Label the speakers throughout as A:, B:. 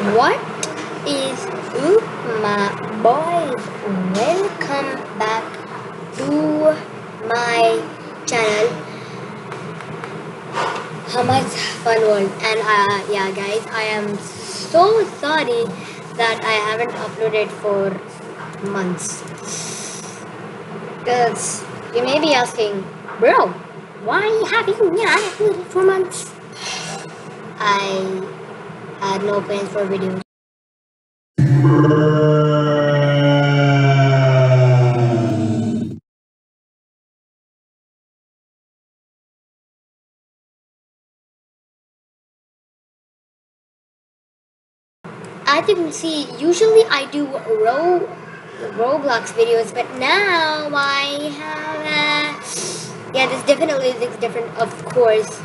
A: What is up, my boys? Welcome back to my channel, Hamad's Fun World. And yeah, guys, I am so sorry that I haven't uploaded for months. Because you may be asking, bro, why have you not uploaded for months? I had no plans for videos. As you can see, usually I do Roblox videos, but now I have yeah, this definitely looks different. Of course,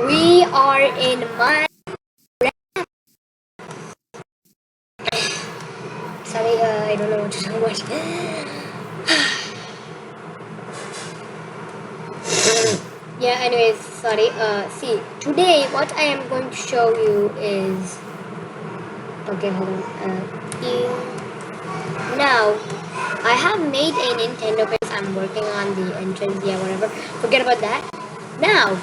A: we are in my sorry, I don't know what to do much. Yeah, anyways, sorry. See, today what I am going to show you is okay. Hold on. Now I have made a Nintendo because I'm working on the entrance. Yeah, whatever. Forget about that. Now,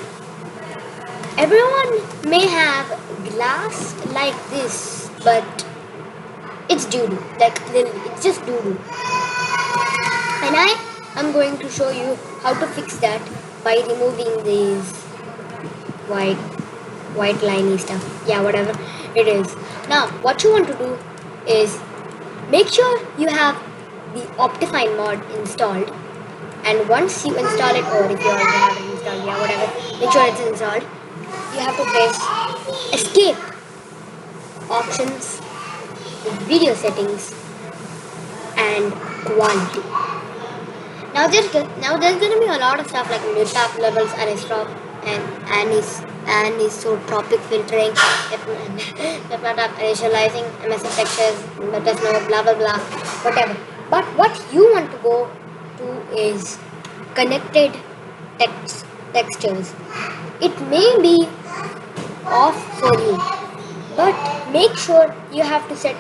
A: everyone may have glass like this, but it's doo-doo. Like literally, it's just doo-doo. And I am going to show you how to fix that by removing these white white liney stuff. Yeah, whatever it is. Now, what you want to do is make sure you have the Optifine mod installed, and once you install it, or if you already have it installed, yeah, whatever, make sure it's installed. You have to press escape, options, video settings, and quality. Now there's gonna be a lot of stuff like mid-tap levels, anisotropic filtering, FNAP initializing, MSF textures, Metasnow, blah blah blah, whatever. But what you want to go to is connected textures. It may be off for you, but make sure you have to set.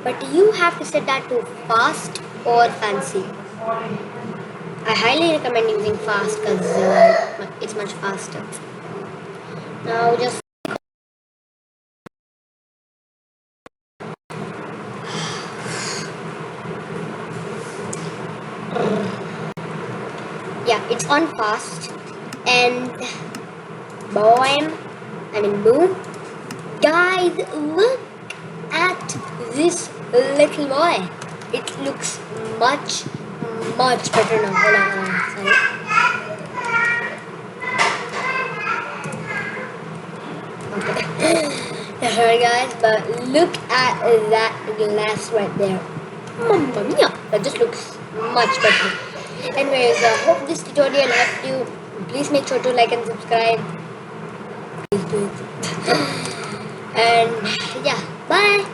A: But you have to set that to fast or fancy. I highly recommend using fast because it's much faster. Now just yeah, it's on fast, and boom, guys, look at this little boy. It looks much better now. Hold on, sorry. Okay. Sorry guys, but look at that glass right there. Mamma mia, that just looks much better. Anyways, hope this tutorial helped you. Please make sure to like and subscribe. Please do it. And yeah, bye.